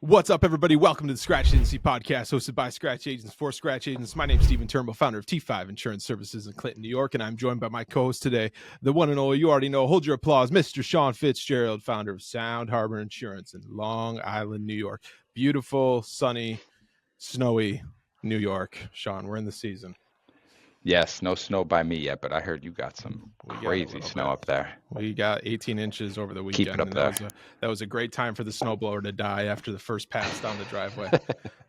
What's up, everybody? Welcome to the Scratch Agency podcast, hosted by Scratch Agents for Scratch Agents. My name is Stephen Turnbull, founder of T5 Insurance Services in Clinton, New York, and I'm joined by my co-host today, the one and only, you already know, hold your applause, Mr. Shawn Fitzgerald, founder of Sound Harbor Insurance in Long Island, New York. Beautiful, sunny, snowy New York. Shawn, we're in the season. Yes, no snow by me yet, but I heard you got some crazy snow up there. We got 18 inches over the weekend. Keep it up there. That was a great time for the snowblower to die after the first pass down the driveway.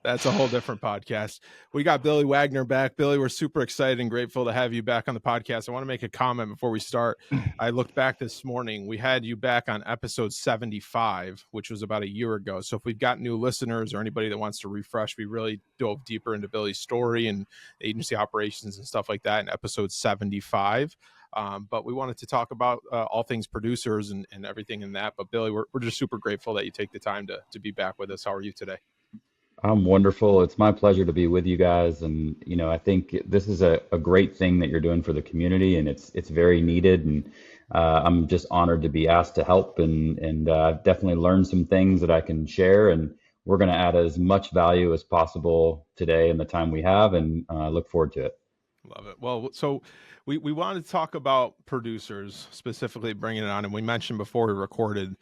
That's a whole different podcast. We got Billy Wagner back. Billy, we're super excited and grateful to have you back on the podcast. I want to make a comment before we start. I looked back this morning. We had you back on episode 75, which was about a year ago. So if we've got new listeners or anybody that wants to refresh, we really dove deeper into Billy's story and agency operations and stuff like that in episode 75. But we wanted to talk about all things producers and everything in that. But Billy, we're just super grateful that you take the time to be back with us. How are you today? I'm wonderful. It's my pleasure to be with you guys. And, I think this is a great thing that you're doing for the community, and it's very needed. And I'm just honored to be asked to help. And I've definitely learned some things that I can share. And we're going to add as much value as possible today in the time we have. And I look forward to it. Love it. Well, so we wanted to talk about producers, specifically bringing it on. And we mentioned before we recorded,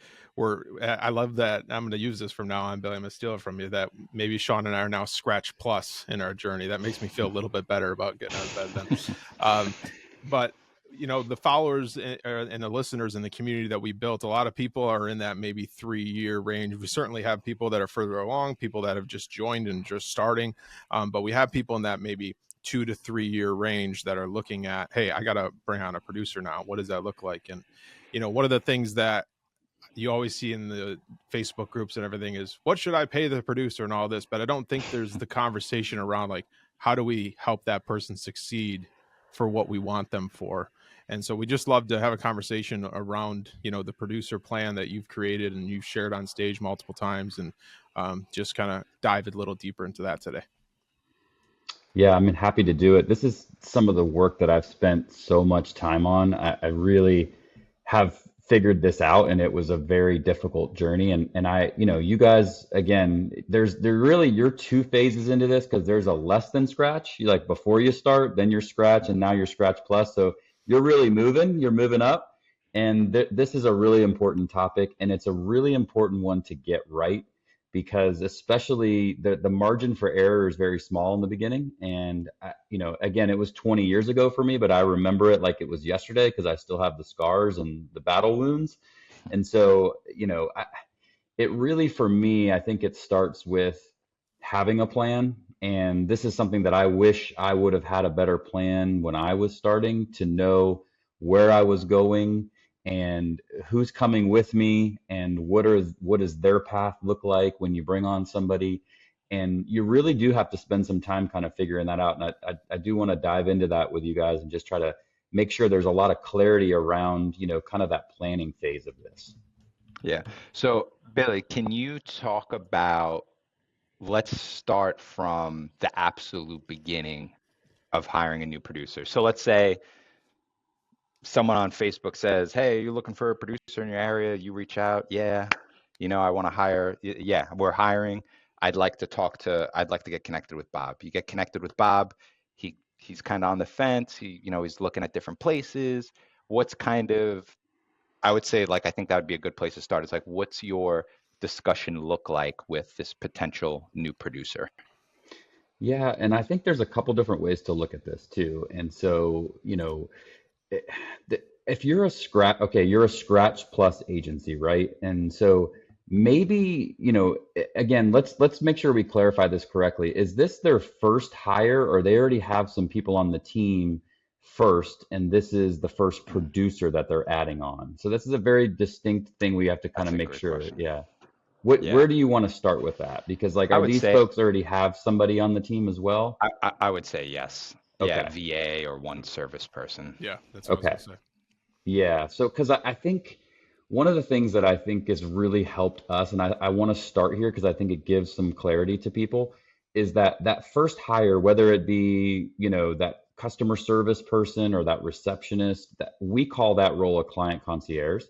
I love that. I'm going to use this from now on, Billy. I'm going to steal it from you, that maybe Shawn and I are now Scratch Plus in our journey. That makes me feel a little bit better about getting out of bed then. But, the followers and the listeners in the community that we built, a lot of people are in that maybe 3-year range. We certainly have people that are further along, people that have just joined and just starting. But we have people in that maybe 2 to 3 year range that are looking at, hey, I got to bring on a producer now. What does that look like? And, one of the things that you always see in the Facebook groups and everything is, what should I pay the producer and all this? But I don't think there's the conversation around, like, how do we help that person succeed for what we want them for? And so we just love to have a conversation around, the producer plan that you've created and you've shared on stage multiple times, and just kind of dive a little deeper into that today. Yeah, I'm happy to do it. This is some of the work that I've spent so much time on. I really have figured this out, and it was a very difficult journey. And I, you guys, again, you're 2 phases into this, because there's a less than scratch. You, like, before you start, then you're scratch, and now you're scratch plus. So you're really you're moving up. And this is a really important topic, and it's a really important one to get right, because especially the margin for error is very small in the beginning. And, again, it was 20 years ago for me, but I remember it like it was yesterday, because I still have the scars and the battle wounds. And so, it really, for me, I think it starts with having a plan. And this is something that I wish I would have had a better plan when I was starting, to know where I was going and who's coming with me, and what does their path look like when you bring on somebody. And you really do have to spend some time kind of figuring that out. And I do want to dive into that with you guys and just try to make sure there's a lot of clarity around, kind of that planning phase of this. Yeah. So Billy, can you talk about, let's start from the absolute beginning of hiring a new producer. So let's say someone on Facebook says, hey, you're looking for a producer in your area. You reach out. Yeah. I want to hire. Yeah, we're hiring. I'd like to get connected with Bob. You get connected with Bob. He's kind of on the fence. He's looking at different places. What's kind of, I would say, like, I think that would be a good place to start. It's like, what's your discussion look like with this potential new producer? Yeah. And I think there's a couple different ways to look at this too. And so, if you're you're a scratch plus agency, right? And so maybe, again, let's make sure we clarify this correctly. Is this their first hire, or they already have some people on the team first, and this is the first producer that they're adding on? So this is a very distinct thing we have to kind of make sure. Question. Yeah. Where do you want to start with that? Because, like, are these folks already have somebody on the team as well? I would say yes. Okay. Yeah, VA or one service person. Yeah, that's what I was going to say. Yeah, so because I think one of the things that I think has really helped us, and I want to start here because I think it gives some clarity to people, is that first hire, whether it be, that customer service person or that receptionist, that we call that role a client concierge.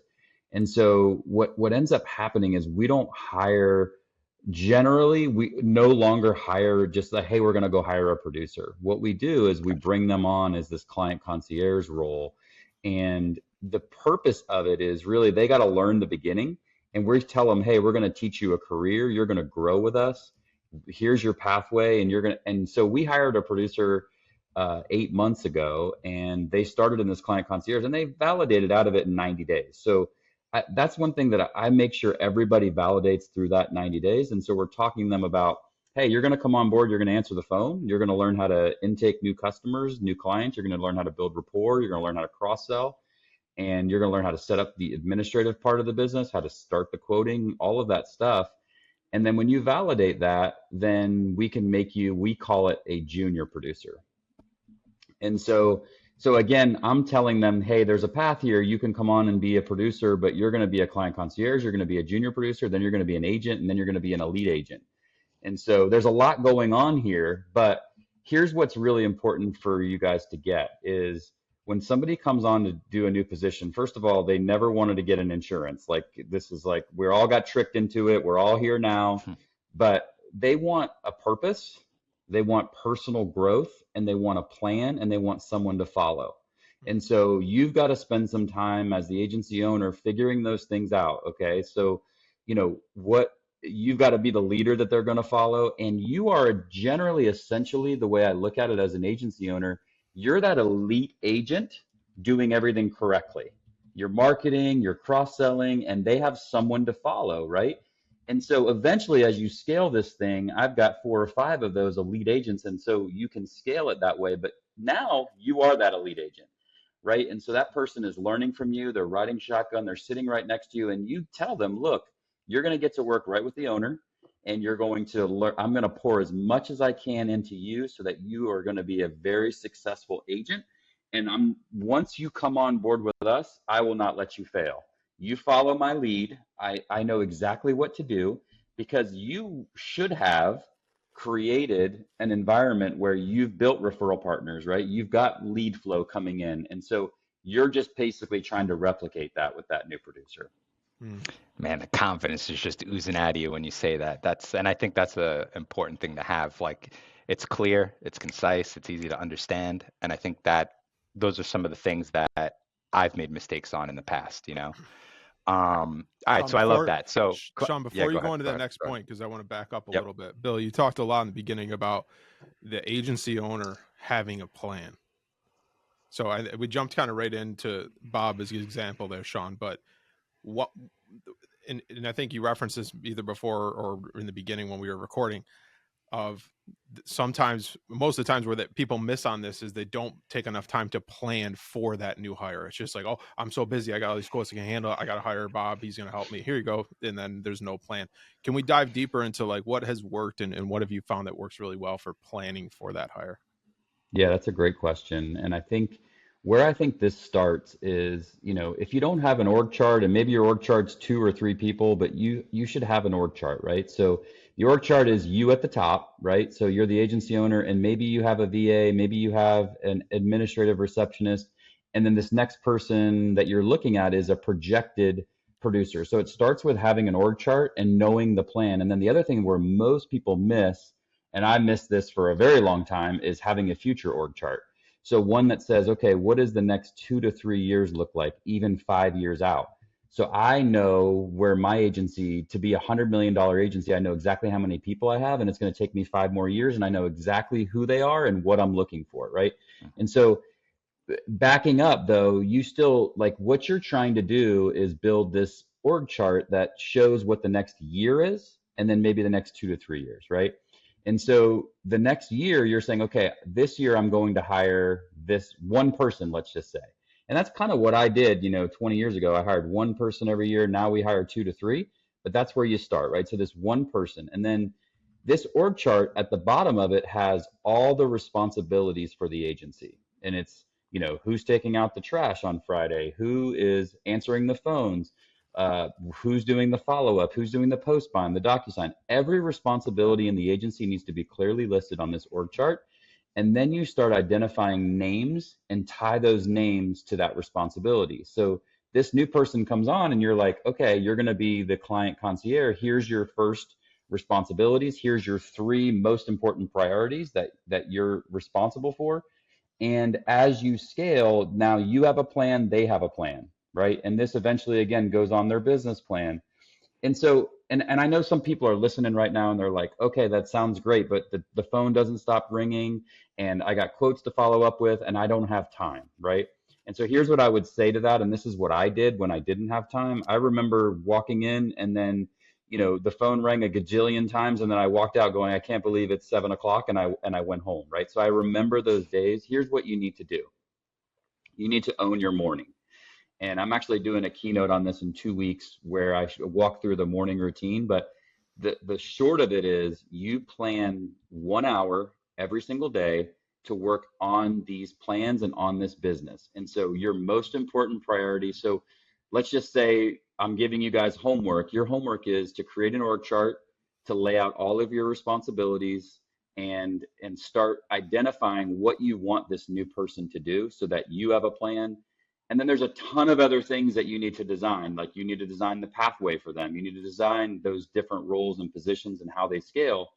And so what ends up happening is we don't hire Generally, we no longer hire just like, hey, we're going to go hire a producer. What we do is we Gotcha. bring them on as this client concierge role. And the purpose of it is really they got to learn the beginning. And we tell them, hey, we're going to teach you a career. You're going to grow with us. Here's your pathway. And you're going to, and so we hired a producer 8 months ago, and they started in this client concierge and they validated out of it in 90 days. So that's one thing that I make sure everybody validates through that 90 days. And so we're talking to them about, hey, you're going to come on board, you're going to answer the phone, you're going to learn how to intake new customers, new clients, you're going to learn how to build rapport, you're going to learn how to cross sell, and you're going to learn how to set up the administrative part of the business, how to start the quoting, all of that stuff. And then when you validate that, then we can make you, we call it a junior producer. And so again, I'm telling them, hey, there's a path here. You can come on and be a producer, but you're going to be a client concierge. You're going to be a junior producer. Then you're going to be an agent, and then you're going to be an elite agent. And so there's a lot going on here. But here's what's really important for you guys to get is when somebody comes on to do a new position, first of all, they never wanted to get an insurance. Like this is like, we're all got tricked into it. We're all here now, but they want a purpose. They want personal growth, and they want a plan, and they want someone to follow. And so you've got to spend some time as the agency owner figuring those things out. Okay. So, what you've got to be the leader that they're going to follow. And you are generally, essentially, the way I look at it as an agency owner, you're that elite agent doing everything correctly. You're marketing, you're cross-selling, and they have someone to follow, right? And so eventually, as you scale this thing, I've got 4 or 5 of those elite agents. And so you can scale it that way. But now you are that elite agent, right? And so that person is learning from you. They're riding shotgun. They're sitting right next to you. And you tell them, look, you're going to get to work right with the owner. And you're going to learn. I'm going to pour as much as I can into you so that you are going to be a very successful agent. And once you come on board with us, I will not let you fail. You follow my lead. I know exactly what to do because you should have created an environment where you've built referral partners, right? You've got lead flow coming in. And so you're just basically trying to replicate that with that new producer. Man, the confidence is just oozing out of you when you say that. And I think that's an important thing to have. Like, it's clear, it's concise, it's easy to understand. And I think that those are some of the things that I've made mistakes on in the past, all right, Shawn, so I love that. So Shawn, yeah, before you go ahead, into go that ahead, next go ahead. point, because I want to back up a Yep. little bit. Bill, you talked a lot in the beginning about the agency owner having a plan. So we jumped kind of right into Bob as the example there, Shawn. But what, and I think you referenced this either before or in the beginning when we were recording, of sometimes, most of the times where that people miss on this is they don't take enough time to plan for that new hire. It's just like, oh, I'm so busy, I got all these quotes I can handle, I got to hire Bob, he's going to help me, here you go. And then there's no plan. Can we dive deeper into like what has worked and what have you found that works really well for planning for that hire? Yeah, that's a great question. And I think where I think this starts is, if you don't have an org chart, and maybe your org chart's 2 or 3 people, but you should have an org chart, right? So the org chart is you at the top, right? So you're the agency owner, and maybe you have a VA, maybe you have an administrative receptionist, and then this next person that you're looking at is a projected producer. So it starts with having an org chart and knowing the plan. And then the other thing where most people miss, and I missed this for a very long time, is having a future org chart. So one that says, okay, what does the next 2 to 3 years look like, even 5 years out? So I know where my agency, to be $100 million agency, I know exactly how many people I have, and it's going to take me 5 more years, and I know exactly who they are and what I'm looking for, right? And so backing up though, you still, like, what you're trying to do is build this org chart that shows what the next year is, and then maybe the next 2 to 3 years, right? And so the next year you're saying, okay, this year I'm going to hire this one person, let's just say. And that's kind of what I did, 20 years ago. I hired one person every year. Now we hire 2 to 3, but that's where you start, right? So this one person. And then this org chart at the bottom of it has all the responsibilities for the agency. And it's, who's taking out the trash on Friday, who is answering the phones, who's doing the follow-up, who's doing the post-bind, the DocuSign. Every responsibility in the agency needs to be clearly listed on this org chart. And then you start identifying names and tie those names to that responsibility. So this new person comes on and you're like, okay, you're going to be the client concierge. Here's your first responsibilities. Here's your 3 most important priorities that you're responsible for. And as you scale, now you have a plan, they have a plan, right? And this eventually, again, goes on their business plan. And so, and I know some people are listening right now and they're like, okay, that sounds great, but the phone doesn't stop ringing and I got quotes to follow up with and I don't have time, right? And so here's what I would say to that. And this is what I did when I didn't have time. I remember walking in and then, the phone rang a gajillion times and then I walked out going, I can't believe it's 7 o'clock, and I went home, right? So I remember those days. Here's what you need to do. You need to own your morning. And I'm actually doing a keynote on this in 2 weeks where I walk through the morning routine. But the short of it is you plan 1 hour every single day to work on these plans and on this business. And so your most important priority. So let's just say I'm giving you guys homework. Your homework is to create an org chart, to lay out all of your responsibilities and start identifying what you want this new person to do so that you have a plan. And then there's a ton of other things that you need to design. Like you need to design the pathway for them. You need to design those different roles and positions and how they scale.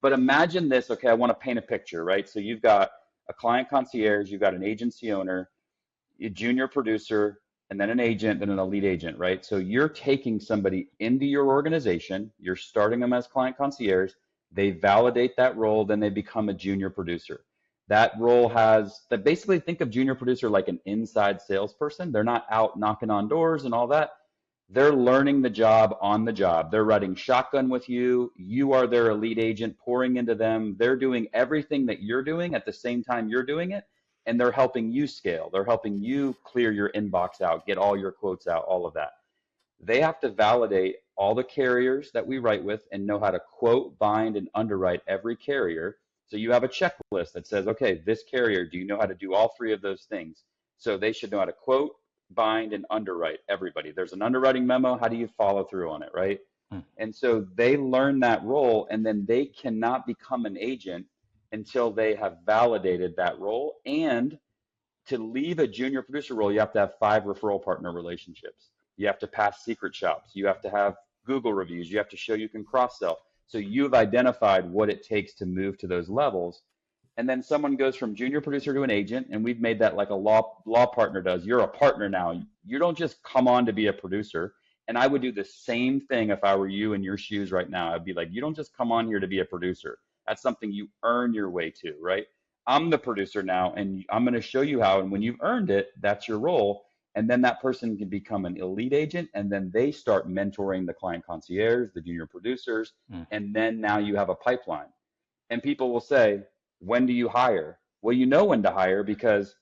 But imagine this, okay, I want to paint a picture, right? So you've got a client concierge, you've got an agency owner, a junior producer, and then an agent, then an elite agent, right? So you're taking somebody into your organization, you're starting them as client concierge, they validate that role, then they become a junior producer. That role that basically think of junior producer like an inside salesperson. They're not out knocking on doors and all that. They're learning the job on the job. They're riding shotgun with you. You are their elite agent pouring into them. They're doing everything that you're doing at the same time you're doing it. And they're helping you scale. They're helping you clear your inbox out, get all your quotes out, all of that. They have to validate all the carriers that we write with and know how to quote, bind, and underwrite every carrier. So you have a checklist that says, okay, this carrier, do you know how to do all 3 of those things? So they should know how to quote, bind, and underwrite everybody. There's an underwriting memo. How do you follow through on it, right? And so they learn that role, and then they cannot become an agent until they have validated that role. And to leave a junior producer role, you have to have 5 referral partner relationships. You have to pass secret shops. You have to have Google reviews. You have to show you can cross-sell. So you've identified what it takes to move to those levels. And then someone goes from junior producer to an agent, and we've made that like a law partner does. You're a partner now. You don't just come on to be a producer. And I would do the same thing if I were you in your shoes right now. I'd be like, you don't just come on here to be a producer. That's something you earn your way to, right? I'm the producer now, and I'm going to show you how. And when you've earned it, that's your role. And then that person can become an elite agent, and then they start mentoring the client concierge, the junior producers, and then now you have a pipeline. And people will say, when do you hire? Well, you know when to hire because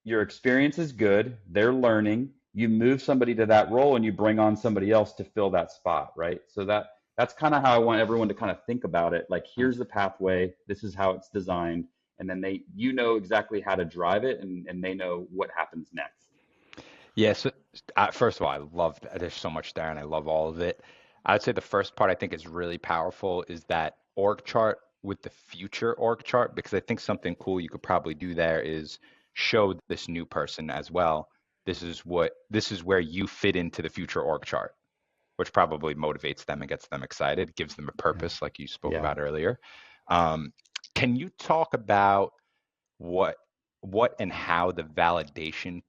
your experience is good, they're learning, you move somebody to that role, and you bring on somebody else to fill that spot, right? So that's kind of how I want everyone to kind of think about it. Like, here's the pathway, this is how it's designed, and then you know exactly how to drive it, and they know what happens next. Yes. First of all, I love that. There's so much there, and I love all of it. I would say the first part I think is really powerful is that org chart with the future org chart, because I think something cool you could probably do there is show this new person as well. This is where you fit into the future org chart, which probably motivates them and gets them excited, gives them a purpose, like you spoke about earlier. Can you talk about what and how the validation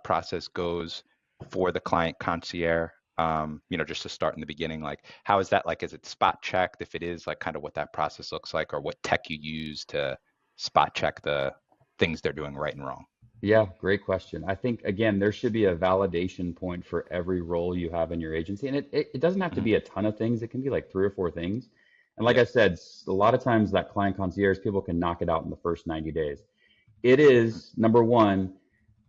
process goes for the client concierge? Just to start in the beginning, like how is that, like, is it spot checked? If it is, like, kind of what that process looks like, or what tech you use to spot check the things they're doing right and wrong? Yeah, great question. I think, again, there should be a validation point for every role you have in your agency. And it doesn't have to be a ton of things. It can be like 3 or 4 things. And like I said, a lot of times that client concierge, people can knock it out in the first 90 days. It is, number one,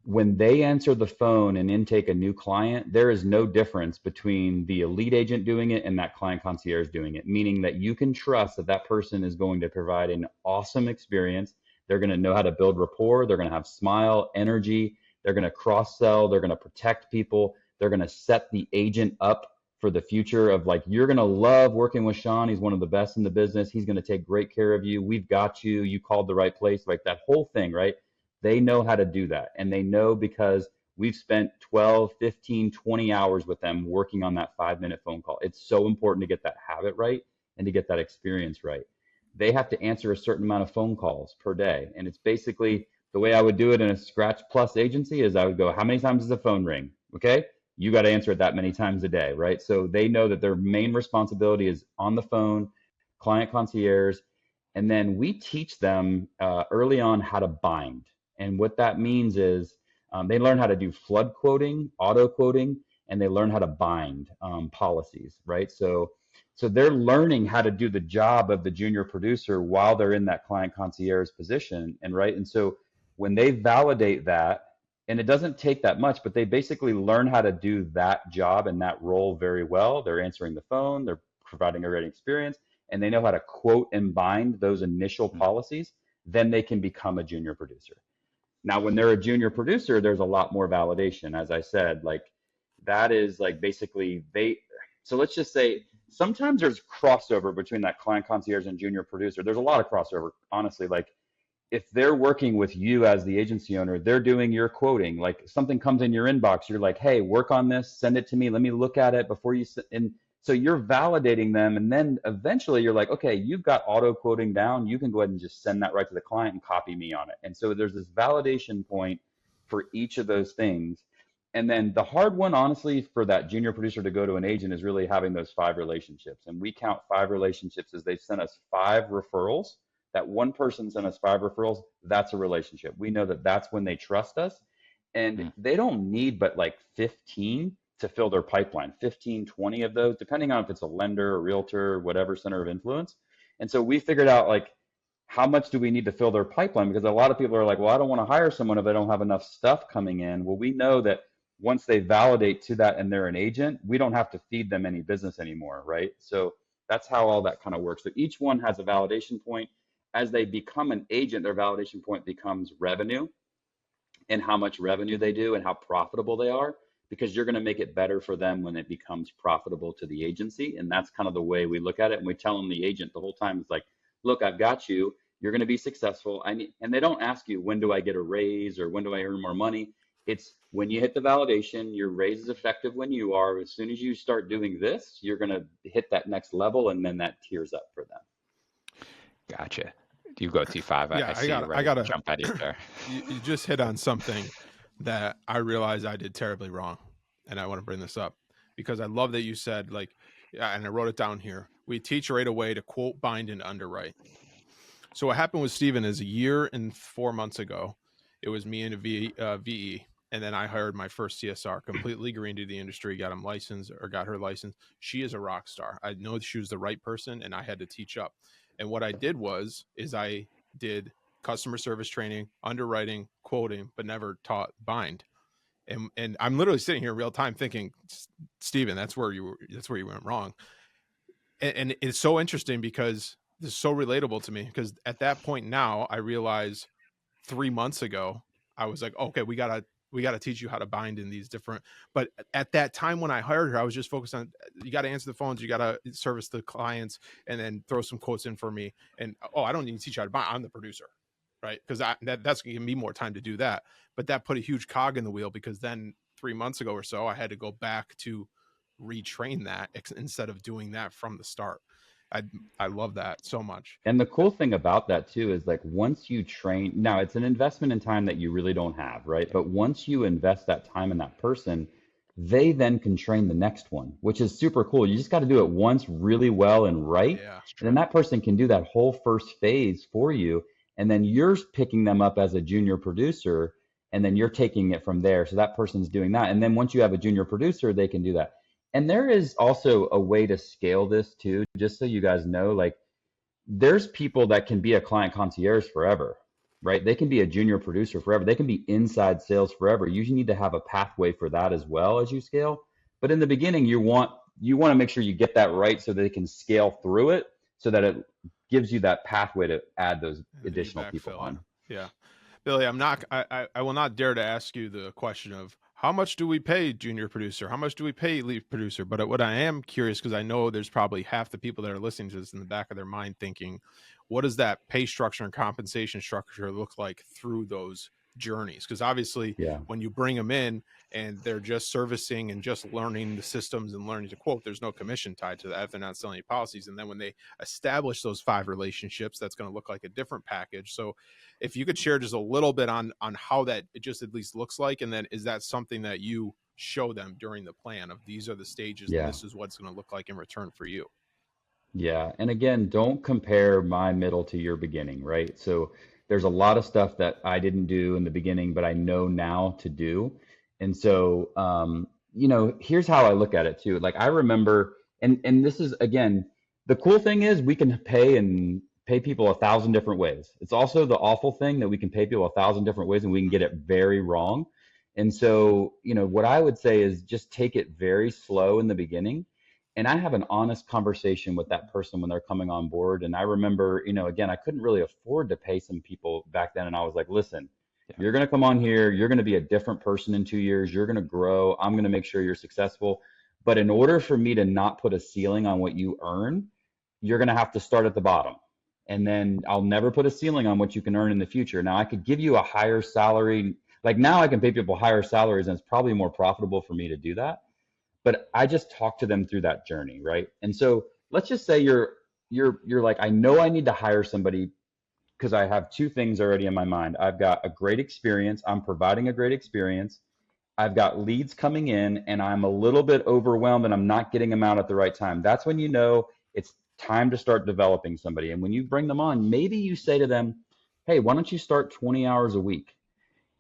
when they answer the phone and intake a new client, there is no difference between the elite agent doing it and that client concierge doing it, meaning that you can trust that that person is going to provide an awesome experience. They're going to know how to build rapport. They're going to have smile, energy. They're going to cross-sell. They're going to protect people. They're going to set the agent up for the future of, like, you're going to love working with Shawn. He's one of the best in the business. He's going to take great care of you. We've got you. You called the right place. Like, that whole thing, right? They know how to do that. And they know because we've spent 12, 15, 20 hours with them working on that 5-minute phone call. It's so important to get that habit right. and to get that experience right. They have to answer a certain amount of phone calls per day. And it's basically the way I would do it in a Scratch Plus agency is I would go, how many times does the phone ring? Okay. You got to answer it that many times a day, right? So they know that their main responsibility is on the phone, client concierge. And then we teach them early on how to bind. And what that means is they learn how to do flood quoting, auto quoting, and they learn how to bind policies, right? So they're learning how to do the job of the junior producer while they're in that client concierge position, and right. And so when they validate that, and it doesn't take that much, but they basically learn how to do that job and that role very well. They're answering the phone, they're providing a great experience, and they know how to quote and bind those initial policies. Then they can become a junior producer. Now, when they're a junior producer, there's a lot more validation. As I said, like that is like basically so let's just say sometimes there's crossover between that client concierge and junior producer. There's a lot of crossover, honestly. Like if they're working with you as the agency owner, they're doing your quoting. Like something comes in your inbox, you're like, hey, work on this, send it to me, let me look at it before you, and so you're validating them. And then eventually you're like, okay, you've got auto quoting down. You can go ahead and just send that right to the client and copy me on it. And so there's this validation point for each of those things. And then the hard one, honestly, for that junior producer to go to an agent is really having those 5 relationships. And we count 5 relationships as they've sent us 5 referrals. That one person sent us 5 referrals. That's a relationship. We know that that's when they trust us. And they don't need but like 15 to fill their pipeline, 15, 20 of those, depending on if it's a lender, a realtor, whatever center of influence. And so we figured out like, how much do we need to fill their pipeline? Because a lot of people are like, well, I don't want to hire someone if I don't have enough stuff coming in. Well, we know that once they validate to that and they're an agent, we don't have to feed them any business anymore, right? So that's how all that kind of works. So each one has a validation point. As they become an agent, their validation point becomes revenue and how much revenue they do and how profitable they are, because you're going to make it better for them when it becomes profitable to the agency. And that's kind of the way we look at it. And we tell them, the agent, the whole time, it's like, look, I've got you. You're going to be successful. And they don't ask you, when do I get a raise or when do I earn more money? It's when you hit the validation, your raise is effective when you are. As soon as you start doing this, you're going to hit that next level, and then that tiers up for them. Gotcha. You go T5. Yeah, I see you ready to jump at you there. You just hit on something that I realized I did terribly wrong. And I want to bring this up because I love that you said, like, and I wrote it down here. We teach right away to quote, bind, and underwrite. So what happened with Steven is 1 year and 4 months ago, it was me and a VE. And then I hired my first CSR, completely green to the industry, got him licensed or got her license. She is a rock star. I know she was the right person and I had to teach up. And what I did is I did customer service training, underwriting, quoting, but never taught bind. And I'm literally sitting here in real time thinking, Steven, that's where you went wrong. And it's so interesting because this is so relatable to me, because at that point now I realize 3 months ago, I was like, okay, we got to teach you how to bind in these different, but at that time when I hired her, I was just focused on, you got to answer the phones, you got to service the clients, and then throw some quotes in for me. And, I don't need to teach you how to bind. I'm the producer, right? Because that's going to give me more time to do that. But that put a huge cog in the wheel, because then 3 months ago or so, I had to go back to retrain that instead of doing that from the start. I love that so much. And the cool thing about that too is, like, once you train, now it's an investment in time that you really don't have, right? But once you invest that time in that person, they then can train the next one, which is super cool. You just got to do it once really well and right. Yeah, and then that person can do that whole first phase for you. And then you're picking them up as a junior producer, and then you're taking it from there. So that person's doing that. And then once you have a junior producer, they can do that. And there is also a way to scale this too, just so you guys know, like, there's people that can be a client concierge forever, right? They can be a junior producer forever. They can be inside sales forever. You need to have a pathway for that as well as you scale. But in the beginning, you want to make sure you get that right so they can scale through it, so that it gives you that pathway to add those additional people on. Yeah. Billy, I will not dare to ask you the question of, how much do we pay junior producer? How much do we pay lead producer? But what I am curious, because I know there's probably half the people that are listening to this in the back of their mind thinking, what does that pay structure and compensation structure look like through those journeys, because obviously Yeah. when you bring them in and they're just servicing and just learning the systems and learning to quote, there's no commission tied to that if they're not selling you policies. And then when they establish those 5 relationships, that's going to look like a different package. So if you could share just a little bit on how that it just at least looks like, and then is that something that you show them during the plan of these are the stages and Yeah. this is what's going to look like in return for you? Yeah. And again, don't compare my middle to your beginning, right? So there's a lot of stuff that I didn't do in the beginning, but I know now to do. And so, here's how I look at it too. Like I remember, and this is again, the cool thing is we can pay people 1,000 different ways. It's also the awful thing that we can pay people 1,000 different ways and we can get it very wrong. And so, what I would say is just take it very slow in the beginning, and I have an honest conversation with that person when they're coming on board. And I remember, again, I couldn't really afford to pay some people back then. And I was like, listen, Yeah. you're going to come on here. You're going to be a different person in 2 years. You're going to grow. I'm going to make sure you're successful. But in order for me to not put a ceiling on what you earn, you're going to have to start at the bottom. And then I'll never put a ceiling on what you can earn in the future. Now, I could give you a higher salary. Like now I can pay people higher salaries, and it's probably more profitable for me to do that, but I just talk to them through that journey, right? And so let's just say you're like, I know I need to hire somebody because I have 2 things already in my mind. I've got a great experience. I'm providing a great experience. I've got leads coming in and I'm a little bit overwhelmed and I'm not getting them out at the right time. That's when you know it's time to start developing somebody. And when you bring them on, maybe you say to them, hey, why don't you start 20 hours a week?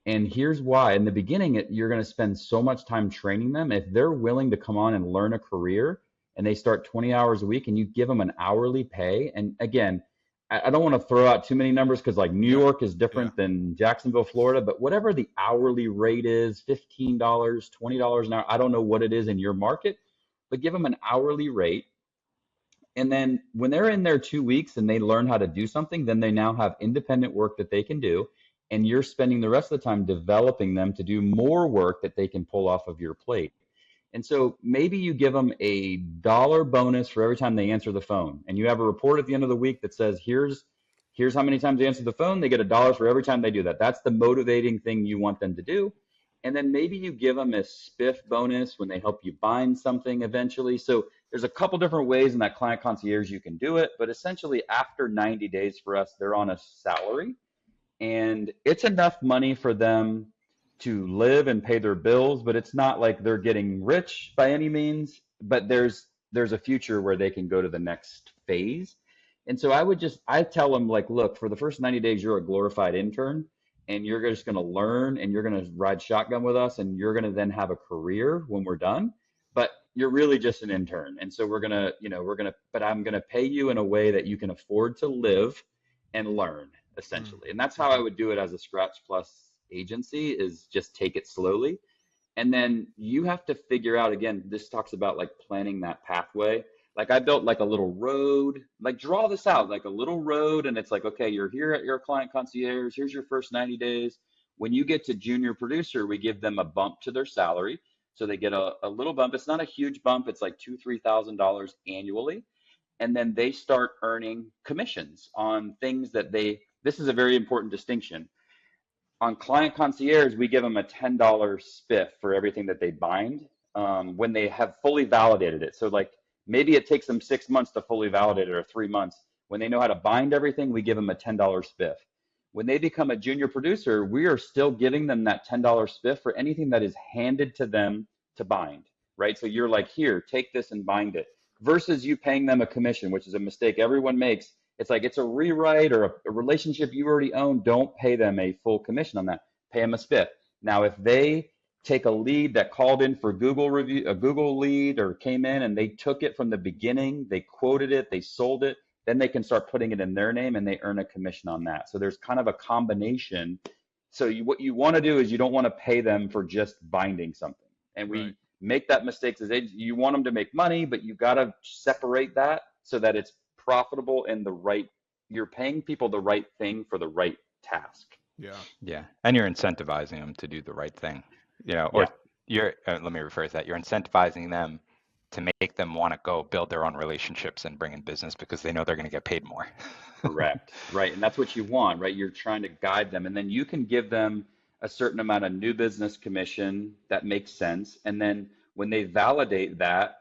And here's why. In the beginning, you're going to spend so much time training them. If they're willing to come on and learn a career and they start 20 hours a week and you give them an hourly pay. And again, I don't want to throw out too many numbers because like New York is different than Jacksonville, Florida, but whatever the hourly rate is, $15, $20 an hour, I don't know what it is in your market, but give them an hourly rate. And then when they're in there 2 weeks and they learn how to do something, then they now have independent work that they can do. And you're spending the rest of the time developing them to do more work that they can pull off of your plate. And so maybe you give them a dollar bonus for every time they answer the phone. And you have a report at the end of the week that says, here's how many times they answer the phone. They get $1 for every time they do that. That's the motivating thing you want them to do. And then maybe you give them a spiff bonus when they help you bind something eventually. So there's a couple different ways in that client concierge you can do it. But essentially after 90 days for us, they're on a salary. And it's enough money for them to live and pay their bills, but it's not like they're getting rich by any means, but there's a future where they can go to the next phase. And so I tell them like, look, for the first 90 days, you're a glorified intern and you're just going to learn and you're going to ride shotgun with us and you're going to then have a career when we're done, but you're really just an intern. And so but I'm going to pay you in a way that you can afford to live and learn essentially. And that's how I would do it as a Scratch Plus agency, is just take it slowly. And then you have to figure out, again, this talks about like planning that pathway. Like I built like a little road, like draw this out, like a little road. And it's like, okay, you're here at your client concierge. Here's your first 90 days. When you get to junior producer, we give them a bump to their salary. So they get a little bump. It's not a huge bump. It's like $2,000, $3,000 annually. And then they start earning commissions on things that this is a very important distinction. On Client Concierge, we give them a $10 spiff for everything that they bind when they have fully validated it. So like maybe it takes them 6 months to fully validate it or 3 months. When they know how to bind everything, we give them a $10 spiff. When they become a junior producer, we are still giving them that $10 spiff for anything that is handed to them to bind, right? So you're like, here, take this and bind it, versus you paying them a commission, which is a mistake everyone makes. It's like it's a rewrite or a relationship you already own. Don't pay them a full commission on that. Pay them a spiff. Now, if they take a lead that called in for Google review, a Google lead, or came in and they took it from the beginning, they quoted it, they sold it, then they can start putting it in their name and they earn a commission on that. So there's kind of a combination. So what you want to do is you don't want to pay them for just binding something. And we make that mistake as agents. You want them to make money, but you got to separate that so that it's profitable and you're paying people the right thing for the right task. Yeah. And you're incentivizing them to do the right thing, or you're, let me rephrase that. You're incentivizing them to make them want to go build their own relationships and bring in business because they know they're going to get paid more. Correct. Right. And that's what you want, right? You're trying to guide them. And then you can give them a certain amount of new business commission that makes sense. And then when they validate that,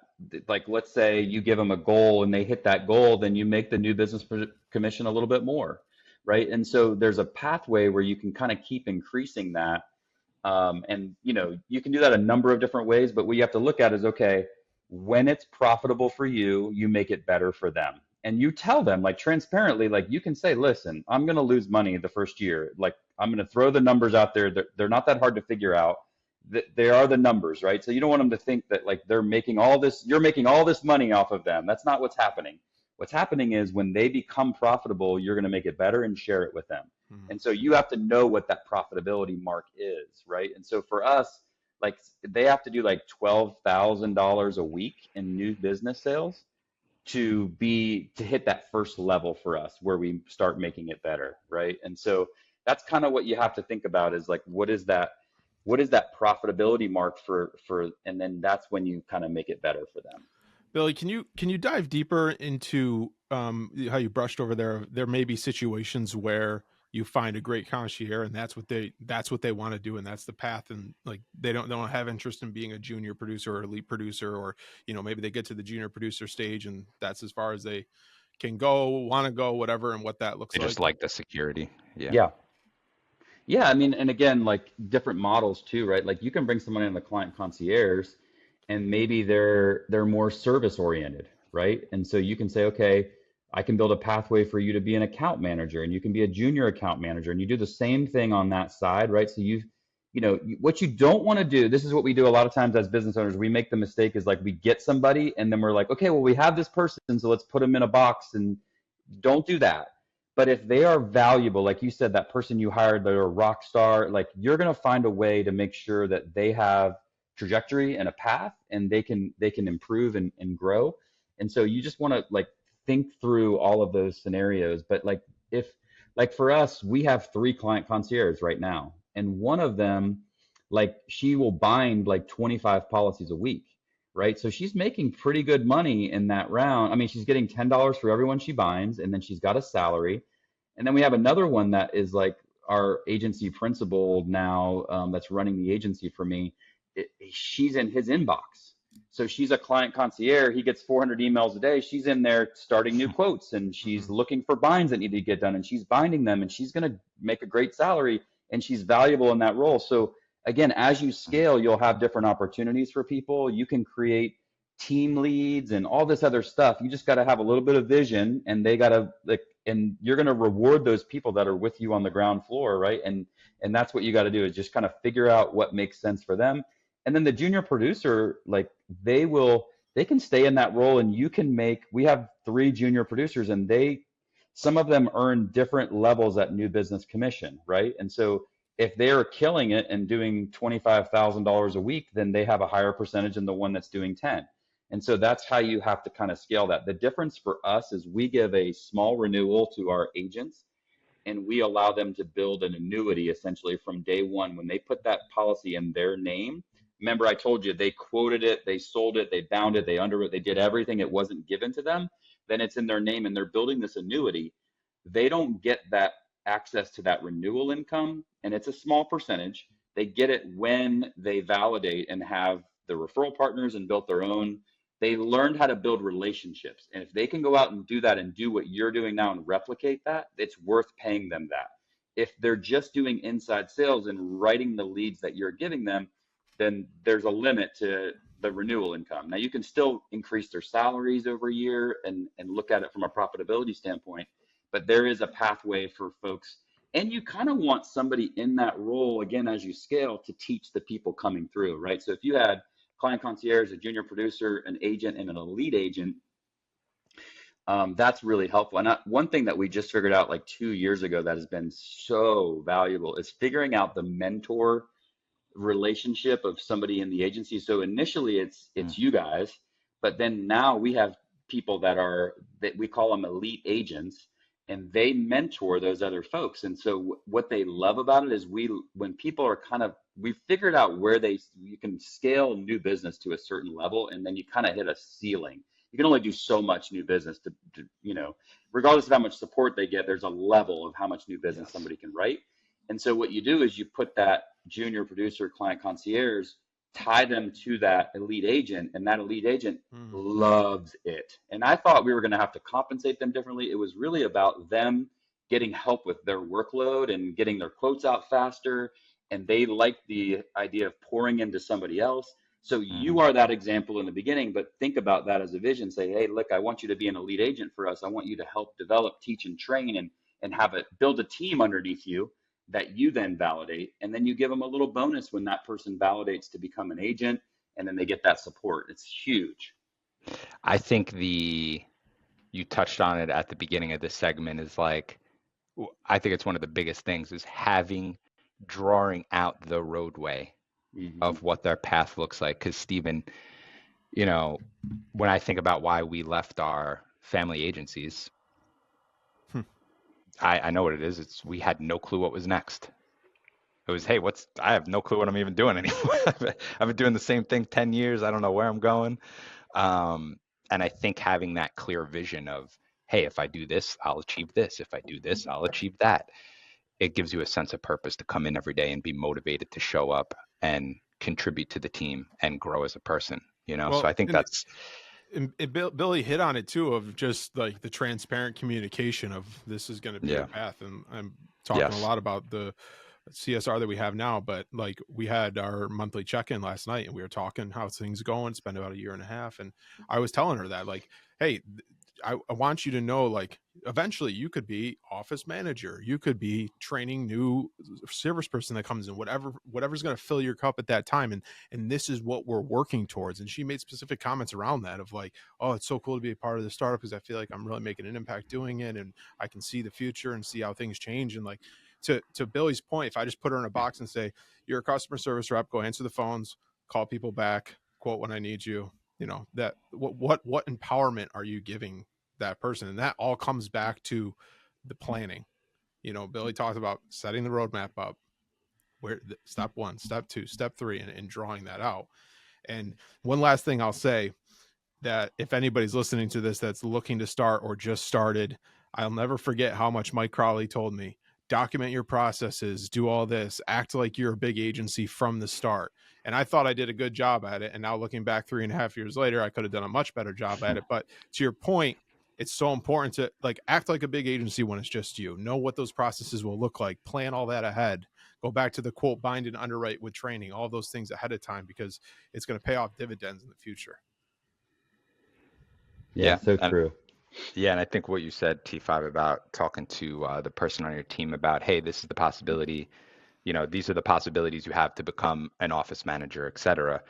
like let's say you give them a goal and they hit that goal, then you make the new business commission a little bit more, right? And so there's a pathway where you can kind of keep increasing that. And you can do that a number of different ways, but what you have to look at is, okay, when it's profitable for you, you make it better for them. And you tell them like transparently, like you can say, listen, I'm going to lose money the first year. Like I'm going to throw the numbers out there. They're not that hard to figure out. They are the numbers, right? So you don't want them to think that like they're making all this, you're making all this money off of them. That's not what's happening. What's happening is when they become profitable, you're going to make it better and share it with them. And so you have to know what that profitability mark is, right? And so for us, like they have to do like $12,000 a week in new business sales to hit that first level for us where we start making it better, right? And so that's kind of what you have to think about is like what is that profitability mark for and then that's when you kind of make it better for them. Billy, can you dive deeper into how you brushed over there? There may be situations where you find a great concierge and that's what they want to do and that's the path, and like they don't have interest in being a junior producer or elite producer, or maybe they get to the junior producer stage and that's as far as they can go, want to go, whatever, and what that looks They like. just like the security. Yeah, I mean, and again, like different models too, right? Like you can bring someone in the client concierge and maybe they're more service oriented, right? And so you can say, okay, I can build a pathway for you to be an account manager and you can be a junior account manager and you do the same thing on that side, right? So what you don't want to do, this is what we do a lot of times as business owners, we make the mistake is like we get somebody and then we're like, okay, well, we have this person, so let's put them in a box, and don't do that. But if they are valuable, like you said, that person you hired, they're a rock star, like you're going to find a way to make sure that they have trajectory and a path and they can improve and grow. And so you just want to like think through all of those scenarios. But like for us, we have 3 client concierges right now. And one of them, like she will bind like 25 policies a week, right? So she's making pretty good money in that round. I mean, she's getting $10 for everyone she binds, and then she's got a salary. And then we have another one that is like our agency principal now, that's running the agency for me. She's in his inbox. So she's a client concierge. He gets 400 emails a day. She's in there starting new quotes and she's looking for binds that need to get done and she's binding them and she's going to make a great salary and she's valuable in that role. So again, as you scale, you'll have different opportunities for people. You can create team leads and all this other stuff. You just got to have a little bit of vision and they got to like, and you're going to reward those people that are with you on the ground floor, right? And that's what you got to do is just kind of figure out what makes sense for them. And then the junior producer, like they can stay in that role and we have 3 junior producers and some of them earn different levels at new business commission, right? And so if they're killing it and doing $25,000 a week, then they have a higher percentage than the one that's doing 10. And so that's how you have to kind of scale that. The difference for us is we give a small renewal to our agents and we allow them to build an annuity essentially from day one. When they put that policy in their name, remember I told you they quoted it, they sold it, they bound it, they underwrote, they did everything. It wasn't given to them. Then it's in their name and they're building this annuity. They don't get that access to that renewal income, and it's a small percentage. They get it when they validate and have the referral partners and built their own. They learned how to build relationships. And if they can go out and do that and do what you're doing now and replicate that, it's worth paying them that. If they're just doing inside sales and writing the leads that you're giving them, then there's a limit to the renewal income. Now you can still increase their salaries over a year and look at it from a profitability standpoint, but there is a pathway for folks. And you kind of want somebody in that role, again, as you scale, to teach the people coming through, right? So if you had client concierge, a junior producer, an agent, and an elite agent, that's really helpful. And one thing that we just figured out like 2 years ago that has been so valuable is figuring out the mentor relationship of somebody in the agency. So initially it's you guys, but then now we have people that we call them elite agents, and they mentor those other folks. And so what they love about it is when people are we figured out where you can scale new business to a certain level, and then you kind of hit a ceiling. You can only do so much new business to regardless of how much support they get, there's a level of how much new business somebody can write. And so what you do is you put that junior producer, client concierge, tie them to that elite agent, and that elite agent Mm. loves it. And I thought we were going to have to compensate them differently. It was really about them getting help with their workload and getting their quotes out faster. And they like the idea of pouring into somebody else. So Hmm. you are that example in the beginning, but think about that as a vision. Say, hey, look, I want you to be an elite agent for us. I want you to help develop, teach, and train, and have it build a team underneath you that you then validate. And then you give them a little bonus when that person validates to become an agent, and then they get that support. It's huge. I think you touched on it at the beginning of this segment is like, I think it's one of the biggest things is drawing out the roadway Mm-hmm. of what their path looks like. Because Stephen, you know, when I think about why we left our family agencies, Hmm. I know what it is. It's we had no clue what was next. It was, hey, I have no clue what I'm even doing anymore. I've been doing the same thing 10 years. I don't know where I'm going. And I think having that clear vision of, hey, if I do this, I'll achieve this. If I do this, I'll achieve that. It gives you a sense of purpose to come in every day and be motivated to show up and contribute to the team and grow as a person, So Well, I think that's, and Billy hit on it too, of just like the transparent communication of this is going to be your yeah, path. And I'm talking a yes. lot about the CSR that we have now, but like we had our monthly check-in last night and we were talking how things going. It's been about a year and a half. And I was telling her that like, hey, I want you to know, like, eventually you could be office manager. You could be training new service person that comes in, whatever's going to fill your cup at that time. And this is what we're working towards. And she made specific comments around that of like, oh, it's so cool to be a part of the startup because I feel like I'm really making an impact doing it. And I can see the future and see how things change. And like, to Billy's point, if I just put her in a box and say, you're a customer service rep, go answer the phones, call people back, quote when I need you, that what empowerment are you giving that person? And that all comes back to the planning. Billy talked about setting the roadmap up, where step 1, step 2, step 3, and drawing that out. And one last thing I'll say, that if anybody's listening to this that's looking to start or just started, I'll never forget how much Mike Crowley told me, document your processes, do all this, act like you're a big agency from the start. And I thought I did a good job at it. And now looking back 3.5 years later, I could have done a much better job at it. But to your point, it's so important to like act like a big agency when it's just you. Know what those processes will look like. Plan all that ahead. Go back to the quote, bind and underwrite with training, all those things ahead of time, because it's going to pay off dividends in the future. Yeah, Yeah. so true. Yeah, and I think what you said, T5, about talking to the person on your team about, hey, this is the possibility, these are the possibilities you have to become an office manager, et cetera.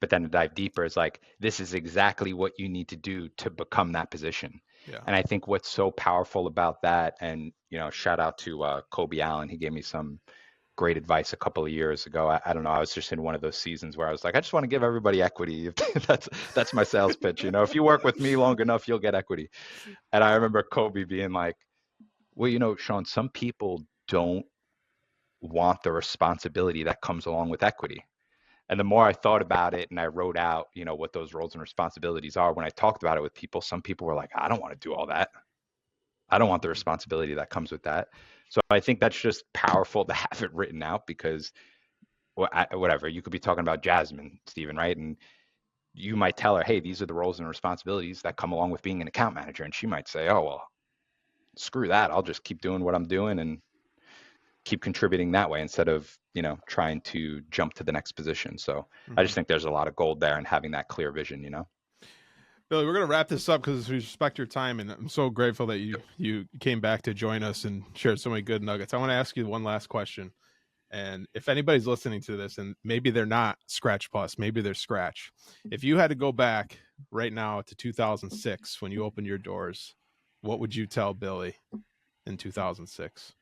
But then to dive deeper is like, this is exactly what you need to do to become that position. Yeah. And I think what's so powerful about that, and, shout out to Kobe Allen, he gave me some great advice a couple of years ago. I don't know. I was just in one of those seasons where I was like, I just want to give everybody equity. That's my sales pitch. If you work with me long enough, you'll get equity. And I remember Kobe being like, well, Shawn, some people don't want the responsibility that comes along with equity. And the more I thought about it and I wrote out, what those roles and responsibilities are, when I talked about it with people, some people were like, I don't want to do all that. I don't want the responsibility that comes with that. So I think that's just powerful to have it written out, because whatever, you could be talking about Jasmine, Stephen, right? And you might tell her, hey, these are the roles and responsibilities that come along with being an account manager. And she might say, oh, well, screw that. I'll just keep doing what I'm doing and keep contributing that way instead of, trying to jump to the next position. So I just think there's a lot of gold there in having that clear vision, Billy, we're going to wrap this up because we respect your time, and I'm so grateful that you came back to join us and shared so many good nuggets. I want to ask you one last question. And if anybody's listening to this and maybe they're not Scratch Plus, maybe they're Scratch. If you had to go back right now to 2006 when you opened your doors, what would you tell Billy in 2006?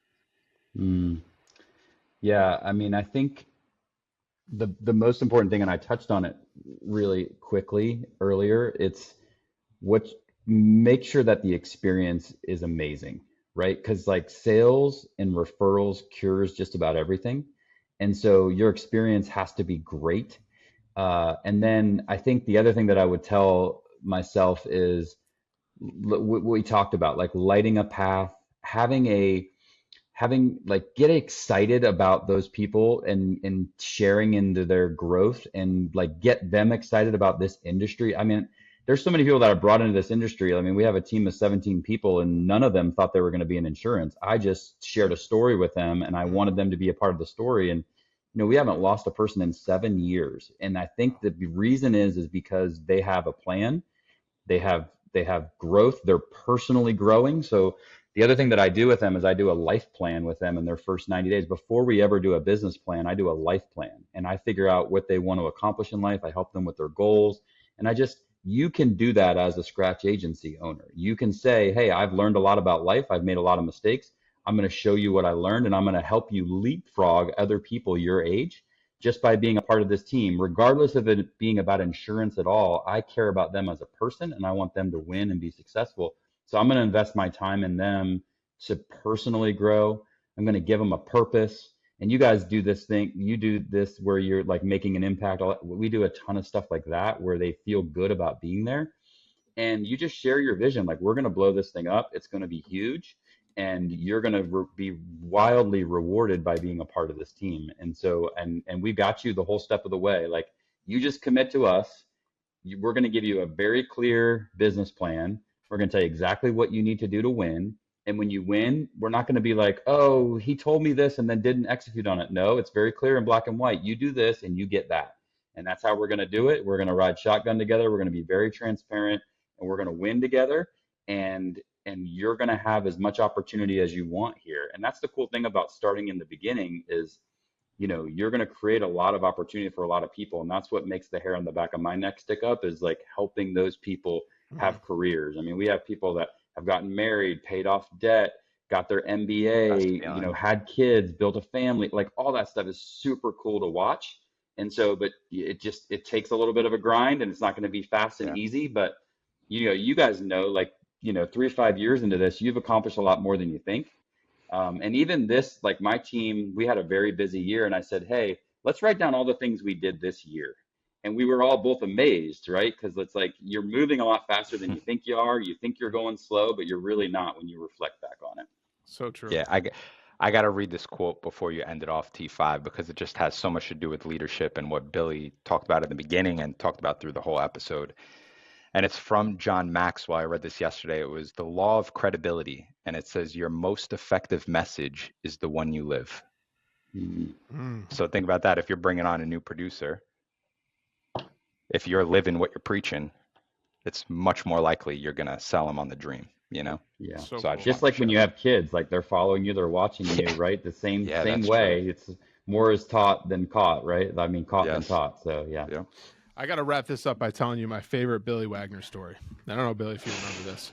Yeah, I mean, I think the most important thing, and I touched on it really quickly earlier, it's what make sure that the experience is amazing, right? Because like sales and referrals cures just about everything. And so your experience has to be great. And then I think the other thing that I would tell myself is what we talked about, like lighting a path, having having like get excited about those people and sharing into their growth and like get them excited about this industry. I mean, there's so many people that are brought into this industry. I mean, we have a team of 17 people and none of them thought they were going to be in insurance. I just shared a story with them and I wanted them to be a part of the story. And, you know, we haven't lost a person in 7 years. And I think the reason is because they have a plan. They have growth. They're personally growing. So the other thing that I do with them is I do a life plan with them in their first 90 days. Before we ever do a business plan, I do a life plan and I figure out what they want to accomplish in life. I help them with their goals. And you can do that as a scratch agency owner. You can say, hey, I've learned a lot about life. I've made a lot of mistakes. I'm going to show you what I learned and I'm going to help you leapfrog other people your age just by being a part of this team, regardless of it being about insurance at all. I care about them as a person and I want them to win and be successful. So I'm going to invest my time in them to personally grow. I'm going to give them a purpose. And you guys do this thing, you do this where you're like making an impact. We do a ton of stuff like that where they feel good about being there. And you just share your vision. Like, we're going to blow this thing up. It's going to be huge. And you're going to be wildly rewarded by being a part of this team. And so, and we got you the whole step of the way. Like, you just commit to us. We're going to give you a very clear business plan. We're going to tell you exactly what you need to do to win. And when you win, we're not going to be like, oh, he told me this and then didn't execute on it. No, it's very clear in black and white. You do this and you get that. And that's how we're going to do it. We're going to ride shotgun together. We're going to be very transparent and we're going to win together. And you're going to have as much opportunity as you want here. And that's the cool thing about starting in the beginning is, you know, you're going to create a lot of opportunity for a lot of people. And that's what makes the hair on the back of my neck stick up, is like helping those people have careers. I mean, we have people that have gotten married, paid off debt, got their MBA, you know, had kids, built a family, like all that stuff is super cool to watch. And so, but it takes a little bit of a grind and it's not going to be fast and easy, but you know, you guys know, like, you know, 3 to 5 years into this, you've accomplished a lot more than you think. And even this, like my team, we had a very busy year and I said, hey, let's write down all the things we did this year. And we were all both amazed, right? Because it's like you're moving a lot faster than you think you are. You think you're going slow, but you're really not when you reflect back on it. So true. Yeah, I got to read this quote before you end it off, T5, because it just has so much to do with leadership and what Billy talked about at the beginning and talked about through the whole episode. And it's from John Maxwell. I read this yesterday. It was the law of credibility. And it says, your most effective message is the one you live. So think about that. If you're bringing on a new producer, if you're living what you're preaching, it's much more likely you're going to sell them on the dream, you know? Yeah. So So cool. just like when you have kids, like they're following you, they're watching you, right? The same way. True. It's more is taught than caught, right? I mean, caught than taught. So yeah. I got to wrap this up by telling you my favorite Billy Wagner story. I don't know, Billy, if you remember this.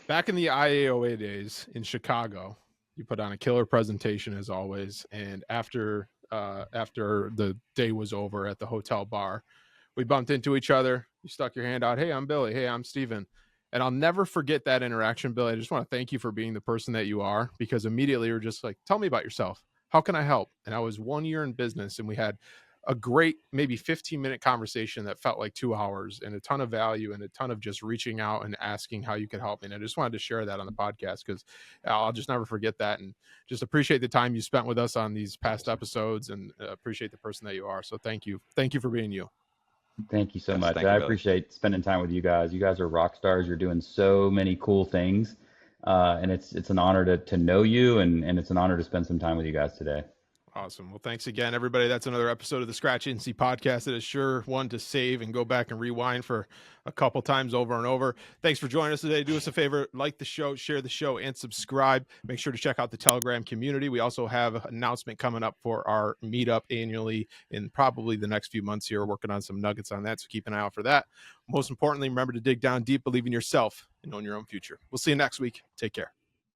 Back in the IAOA days in Chicago, you put on a killer presentation as always. And after the day was over at the hotel bar, we bumped into each other. You stuck your hand out. Hey, I'm Billy. Hey, I'm Steven. And I'll never forget that interaction, Billy. I just want to thank you for being the person that you are, because immediately you're just like, tell me about yourself. How can I help? And I was 1 year in business and we had a great, maybe 15-minute conversation that felt like 2 hours and a ton of value and a ton of just reaching out and asking how you could help me. And I just wanted to share that on the podcast because I'll just never forget that, and just appreciate the time you spent with us on these past episodes, and appreciate the person that you are. So thank you. Thank you for being you. Thank you so much. I appreciate spending time with you guys. You guys are rock stars. You're doing so many cool things. And it's an honor to know you, and it's an honor to spend some time with you guys today. Awesome. Well, thanks again, everybody. That's another episode of the Scratch Agency podcast. It is sure one to save and go back and rewind for a couple times over and over. Thanks for joining us today. Do us a favor, like the show, share the show, and subscribe. Make sure to check out the Telegram community. We also have an announcement coming up for our meetup annually in probably the next few months here. We're working on some nuggets on that, so keep an eye out for that. Most importantly, remember to dig down deep, believe in yourself, and own your own future. We'll see you next week. Take care.